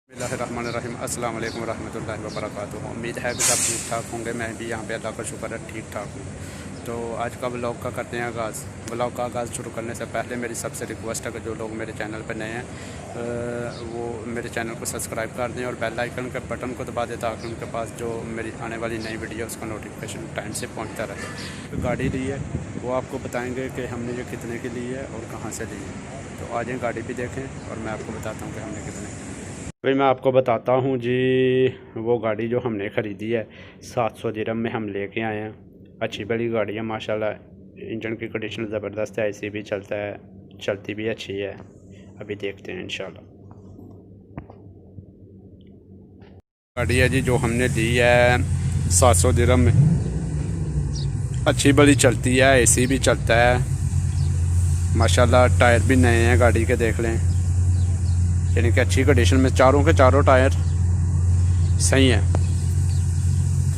बिस्मिल्लाहिर्रहमानिर्रहीम अस्सलाम वालेकुम रहमतुल्लाहि व बरकातुहू। उम्मीद है कि सब ठीक ठाक होंगे। मैं भी यहाँ पे अल्लाह का शुक्र है ठीक ठाक हूँ। तो आज का व्लॉग का करते हैं आगाज़। व्लॉग का आगाज़ शुरू करने से पहले मेरी सबसे रिक्वेस्ट है कि जो लोग मेरे चैनल पर नए हैं वो मेरे चैनल को सब्सक्राइब कर दें और बेल आइकन के बटन को दबा दें ताकि उनके पास जो मेरी आने वाली नई वीडियो उसका नोटिफिकेशन टाइम से पहुँचता रहे। तो गाड़ी ली है वो आपको बताएँगे कि हमने ये कितने की ली है और कहाँ से ली है। तो आ जाएँ गाड़ी भी देखें और मैं आपको बताता हूँ कि हमने कितने की। भाई मैं आपको बताता हूँ जी, वो गाड़ी जो हमने ख़रीदी है 700 दिरहम में हम लेके आए हैं। अच्छी बड़ी गाड़ी है माशाल्लाह। इंजन की कंडीशन ज़बरदस्त है, एसी भी चलता है, चलती भी अच्छी है। अभी देखते हैं इंशाल्लाह। गाड़ी है जी जो हमने ली है 700 दिरहम में। अच्छी बड़ी चलती है, एसी भी चलता है माशाल्लाह। टायर भी नए हैं गाड़ी के, देख लें, यानी कि अच्छी कंडीशन में चारों के चारों टायर सही हैं,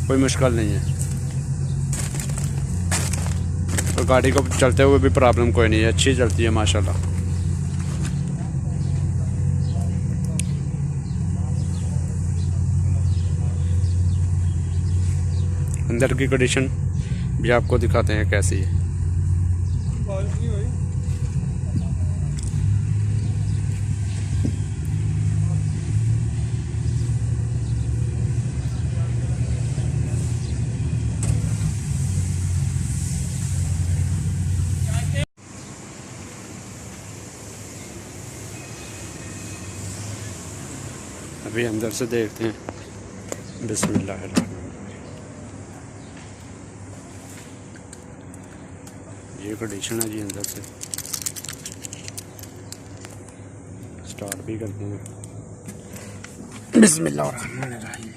कोई मुश्किल नहीं है। तो गाड़ी को चलते हुए भी प्रॉब्लम कोई नहीं है, अच्छी चलती है माशाल्लाह। अंदर की कंडीशन भी आपको दिखाते हैं कैसी है। अभी अंदर से देखते हैं। बिस्मिल्लाहिर्रहमानिर्रहीम। ये कंडीशन है जी अंदर से। स्टार्ट भी करते हैं। बिस्मिल्लाहिर्रहमानिर्रहीम।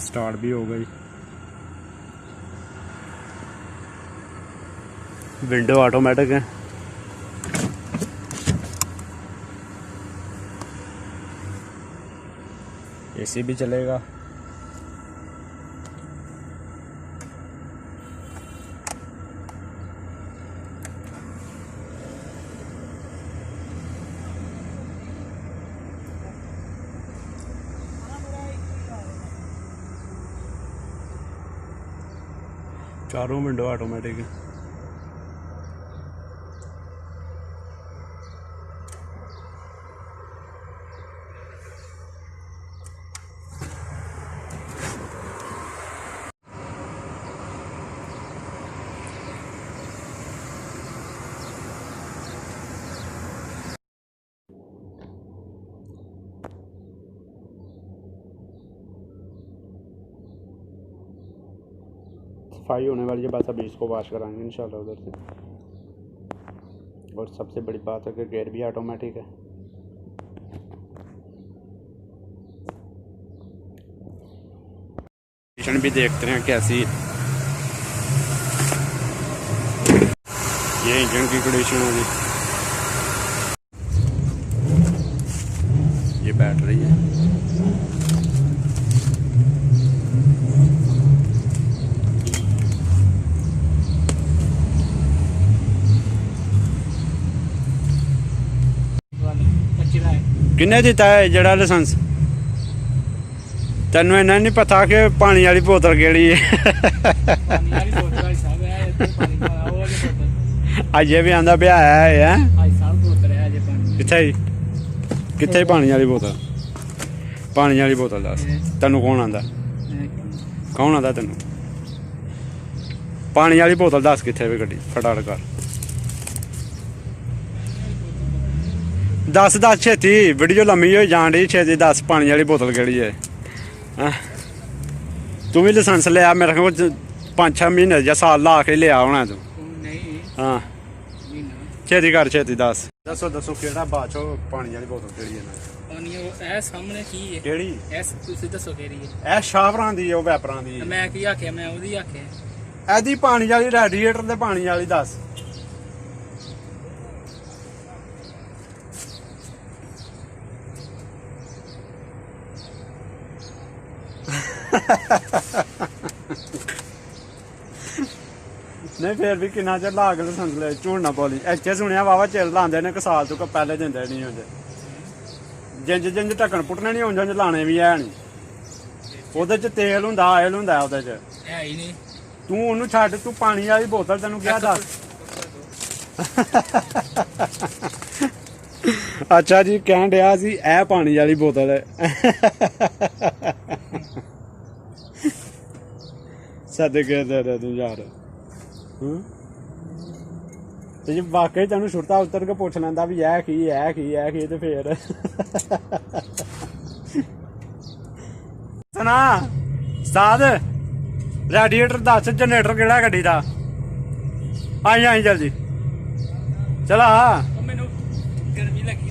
स्टार्ट भी हो गई। विंडो ऑटोमेटिक है। एसी भी चलेगा। चारों विंडो ऑटोमेटिक है। सफाई होने वाली है, बस अभी इसको वॉश कराएंगे इंशाल्लाह उधर से। और सबसे बड़ी बात है कि गेयर भी ऑटोमेटिक है। कंडीशन भी देखते हैं कैसी है। ये इंजन की कंडीशन होगी। ये बैटरी है। किन्ने दिता है जड़ा लाइसेंस? तेनों इन्ना नहीं पता कि पानी वाली बोतल केड़ी है। अजे भी आंदा ब्याह है किथे किथे पानी वाली बोतल? पानी वाली बोतल दस तेनों कौन आंदा? कौन आंदा तेनों? पानी वाली बोतल दस किथे भी गड्डी फटाफट कर। दस दस छेती, वीडियो लम्मी हो जान डी। छेती दस पानी वाली बोतल केड़ी है? तू भी लाइसेंस लिया मेरे को 5-6 महीने या साल ला के लिया होना तू। हाँ छेती कर, छेती दस। दसो दसो केड़ा बाचो पानी वाली बोतल केड़ी है? ए सामने की है केड़ी? एस तुसी दसो केड़ी है? ए शाहपरां दी ओ वैपरां दी। मैं की आखे? मैं ओदी आखे एदी पानी वाली रेडिएटर ते पानी वाली दस। ਨਹੀਂ ਫਿਰ ਵੀ ਕਿੰਨਾ ਚਿਰ ਲਾ ਕੇ ਲਾਇਸੈਂਸ ਲੈ, ਝੂਠ ਨਾ ਬੋਲੀ। ਇੱਥੇ ਸੁਣਿਆ ਵਾਵਾ ਚਿਰ ਲਾਉਂਦੇ ਨੇ, ਇੱਕ ਸਾਲ ਤੋਂ ਪਹਿਲੇ ਦਿੰਦੇ ਨਹੀਂ ਹੁੰਦੇ। ਜਿੰਜ ਢੱਕਣ ਪੁੱਟਣੇ ਨਹੀਂ ਹੁੰਦੇ, ਲਾਣੇ ਵੀ ਹੈ ਨਹੀਂ। ਉਹਦੇ ਚ ਤੇਲ ਹੁੰਦਾ, ਆਇਲ ਹੁੰਦਾ ਉਹਦੇ ਚ। ਹੈ ਹੀ ਨਹੀਂ। ਤੂੰ ਉਹਨੂੰ ਛੱਡ, ਤੂੰ ਪਾਣੀ ਵਾਲੀ ਬੋਤਲ ਤੈਨੂੰ ਕਿਹਾ ਦੱਸ। ਅੱਛਾ ਜੀ, ਕਹਿਣ ਡਿਆ ਸੀ ਇਹ ਪਾਣੀ ਵਾਲੀ ਬੋਤਲ ਹੈ। ਸਦਕੇ ਦੇ ਤੂੰ ਯਾਰ। ਤੇ ਜੇ ਵਾਕਈ ਤੈਨੂੰ ਛੁੱਟਾ ਉਤਰ ਕੇ ਪੁੱਛ ਲੈਂਦਾ ਵੀ ਇਹ ਕੀ ਤੇ ਫੇਰ ਸੁਣਾ ਸਾਦ ਰੈਡੀਏਟਰ ਦੱਸ, ਜਨਰੇਟਰ ਕਿਹੜਾ ਗੱਡੀ ਦਾ? ਆਈ ਜਲਦੀ ਚਲਾ। ਮੈਨੂੰ ਗਰਮੀ ਲੱਗੀ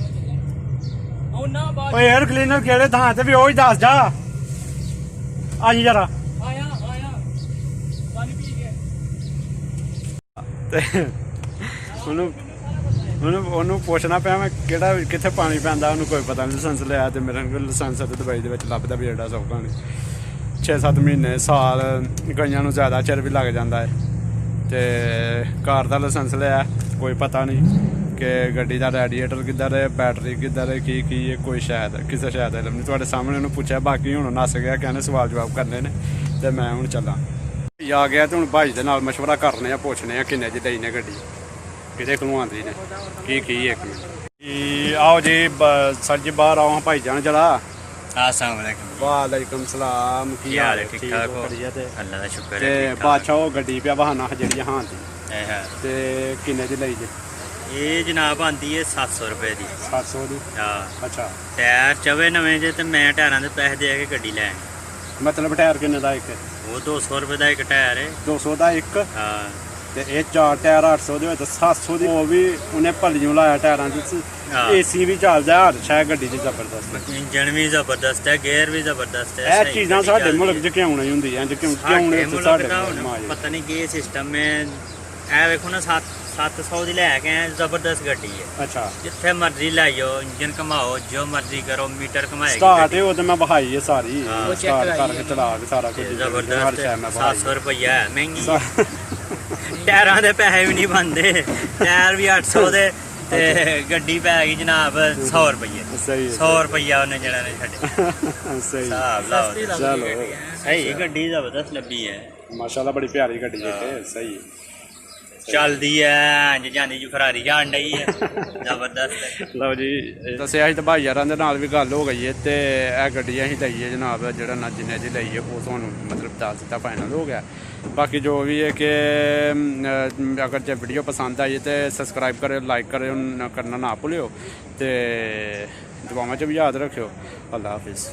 ਉਹ ਨਾ ਬਾਅਦ ਓਏ 에ਅਰ ਕਲੀਨਰ ਕਿਹੜੇ ਥਾਂ ਤੇ ਵੀ ਉਹ ਹੀ ਦੱਸ ਜਾ। ਆਈ ਜਰਾ ਆਇਆ ਪਾਣੀ ਪੀ ਗਿਆ। ਤੇ ਉਹਨੂੰ ਪੁੱਛਣਾ ਪਿਆ ਮੈਂ ਕਿਹੜਾ ਕਿੱਥੇ ਪਾਣੀ ਪੈਂਦਾ, ਉਹਨੂੰ ਕੋਈ ਪਤਾ ਨਹੀਂ। ਲਾਇਸੈਂਸ ਲਿਆ ਤੇ ਮੇਰੇ ਕੋਲ ਲਾਇਸੈਂਸ ਤੇ ਦੁਬਈ ਦੇ ਵਿੱਚ ਲੱਭਦਾ ਵੀ ਐਡਾ ਸੌਖਾ ਨਹੀਂ। 6-7 ਮਹੀਨੇ ਸਾਲ, ਕਈਆਂ ਨੂੰ ਜ਼ਿਆਦਾ ਚਿਰ ਵੀ ਲੱਗ ਜਾਂਦਾ ਹੈ। ਤੇ ਕਾਰ ਦਾ ਲਾਇਸੈਂਸ ਲਿਆ, ਕੋਈ ਪਤਾ ਨਹੀਂ ਕਿ ਗੱਡੀ ਦਾ ਰੈਡੀਏਟਰ ਕਿੱਧਰ ਹੈ, ਬੈਟਰੀ ਕਿੱਧਰ ਹੈ, ਕੀ ਹੈ, ਕੋਈ ਸ਼ਾਇਦ ਕਿਸੇ ਸ਼ਾਇਦ ਇਲਮ ਨਹੀਂ। ਤੁਹਾਡੇ ਸਾਹਮਣੇ ਉਹਨੂੰ ਪੁੱਛਿਆ, ਬਾਕੀ ਹੁਣ ਨੱਸ ਗਿਆ, ਕਹਿੰਦੇ ਸਵਾਲ ਜਵਾਬ ਕਰਨੇ ਨੇ ਤੇ ਮੈਂ ਹੁਣ ਚੱਲਾਂ। ਆ ਗਿਆ ਤੇ ਹੁਣ ਭਾਈ ਦੇ ਨਾਲ ਮਸ਼ਵਰਾ ਕਰਨੇ ਆ, ਪੁੱਛਣੇ ਆ ਕਿੰਨੇ ਦੀ ਲਈ ਨੇ ਗੱਡੀ, ਕਿਹਦੇ ਕੋਲੋਂ ਆਉਂਦੀ ਨੇ, ਕੀ ਇੱਕ ਮਿੰਟ। ਆਓ ਜੀ ਸਰ ਜੀ, ਬਾਹਰ ਆਓ ਭਾਈ ਜਾਨ ਜਰਾ। ਵਾਲੇਕੁਮ ਸਲਾਮ, ਕੀ ਹਾਲ ਹੈ? ਠੀਕ ਠਾਕ ਹੋ? ਅੱਲਾ ਦਾ ਸ਼ੁਕਰ ਹੈ। ਤੇ ਬਾਦਸ਼ਾਹ ਉਹ ਗੱਡੀ ਪਿਆ ਬਹਾਨਾ ਜਿਹੜੀ ਹਾਂ ਦੀ, ਤੇ ਕਿੰਨੇ ਦੀ ਲਈ ਜੇ? ਇਹ ਜਨਾਬ ਆਂਦੀ ਹੈ 700 ਰੁਪਏ ਦੀ। 700 ਦੀ? ਹਾਂ। ਅੱਛਾ। ਟਾਇਰ ਚਵੇ ਨਵੇਂ ਜੇ, ਤੇ ਮੈਂ ਟਾਇਰਾਂ ਦੇ ਪੈਸੇ ਦੇ ਕੇ ਗੱਡੀ ਲੈਣ। ਮਤਲਬ ਟਾਇਰ ਕਿੰਨੇ ਦਾ ਇੱਕ? ਉਹ 200 ਰੁਪਏ ਦਾ ਇੱਕ ਟਾਇਰ ਹੈ। 200 ਦਾ ਇੱਕ? ਹਾਂ। ਤੇ ਇਹ 4 ਟਾਇਰ 800 ਦੇ ਵਿੱਚ 700 ਦੀ। ਉਹ ਵੀ ਉਹਨੇ ਭੱਲੀਆਂ ਲਾਇਆ ਟਾਇਰਾਂ ਚ, ਏਸੀ ਵੀ ਚੱਲਦਾ ਹਰ ਸ਼ਾਇਦ ਗੱਡੀ ਚ ਜ਼ਬਰਦਸਤ। ਇੰਜਣ ਵੀ ਜ਼ਬਰਦਸਤ ਹੈ, ਗੇਅਰ ਵੀ ਜ਼ਬਰਦਸਤ ਹੈ। ਇਹ ਚੀਜ਼ਾਂ ਸਾਡੇ ਮੁਲਕ ਚ ਕਿਉਂ ਨਹੀਂ ਹੁੰਦੀਆਂ? ਸਾਡੇ ਪਤਾ ਨਹੀਂ ਕੀ ਸਿਸਟਮ ਹੈ। ਇਹ ਵੇਖੋ ਨਾ 700 ਦੀ ਲੈ ਕੇ ਆਏ, ਜ਼ਬਰਦਸਤ ਗੱਡੀ ਹੈ। ਅੱਛਾ। ਜਿੱਥੇ ਮਰਜ਼ੀ ਲਾਈਓ, ਇੰਜਨ ਘਮਾਓ, ਜੋ ਮਰਜ਼ੀ ਕਰੋ, ਮੀਟਰ ਘਮਾਏਗੀ। ਸਟਾਰਟ ਉਹ ਤੇ ਮੈਂ ਬਹਾਈ ਹੈ ਸਾਰੀ, ਸਟਾਰਟ ਕਰਕੇ ਚਲਾ ਕੇ ਸਾਰਾ ਕੁਝ ਜ਼ਬਰਦਸਤ। 700 ਰੁਪਇਆ ਹੈ, ਮਹਿੰਗੀ। ਟਾਇਰਾਂ ਦੇ ਪੈਸੇ ਵੀ ਨਹੀਂ ਬਣਦੇ, ਟਾਇਰ ਵੀ 800 ਦੇ ਤੇ ਗੱਡੀ ਪੈ ਗਈ ਜਨਾਬ 100 ਰੁਪਏ। 100 ਰੁਪਇਆ ਉਹਨੇ ਜਿਹੜਾ ਨੇ ਛੱਡਿਆ। ਸਹੀ ਹਿਸਾਬ ਲਾਓ। ਚਲੋ ਸਹੀ ਗੱਡੀ ਜ਼ਬਰਦਸਤ ਲੱਭੀ ਹੈ, ਮਾਸ਼ਾਅੱਲਾ, ਬੜੀ ਪਿਆਰੀ ਗੱਡੀ ਹੈ। ਸਹੀ ਚੱਲਦੀ ਹੈ, ਇੰਜ ਜਾਂਦੀ ਜੀ ਫਰਾਰੀ ਜਾਣ ਡਈ ਹੈ, ਜ਼ਬਰਦਸਤ। ਲਓ ਜੀ, ਦੱਸਿਆ ਸੀ ਤੇ ਭਾਈ ਯਾਰਾਂ ਦੇ ਨਾਲ ਵੀ ਗੱਲ ਹੋ ਗਈ ਹੈ, ਤੇ ਇਹ ਗੱਡੀ ਅਸੀਂ ਲਈ ਹੈ ਜਨਾਬ, ਜਿਹੜਾ ਨਾ ਜਿੰਨੇ ਦੀ ਲਈ ਹੈ ਉਹ ਤੁਹਾਨੂੰ ਮਤਲਬ ਦੱਸ ਦਿੱਤਾ, ਫਾਈਨਲ ਹੋ ਗਿਆ। ਬਾਕੀ ਜੋ ਵੀ ਹੈ ਕਿ ਅਗਰ ਜੇ ਵੀਡੀਓ ਪਸੰਦ ਆਈ ਤੇ ਸਬਸਕ੍ਰਾਈਬ ਕਰਿਓ, ਲਾਈਕ ਕਰਿਓ, ਕਰਨਾ ਨਾ ਭੁੱਲਿਓ, ਤੇ ਦੁਆਵਾਂ 'ਚ ਵੀ ਯਾਦ ਰੱਖਿਓ। ਅੱਲਾ ਹਾਫਿਜ਼।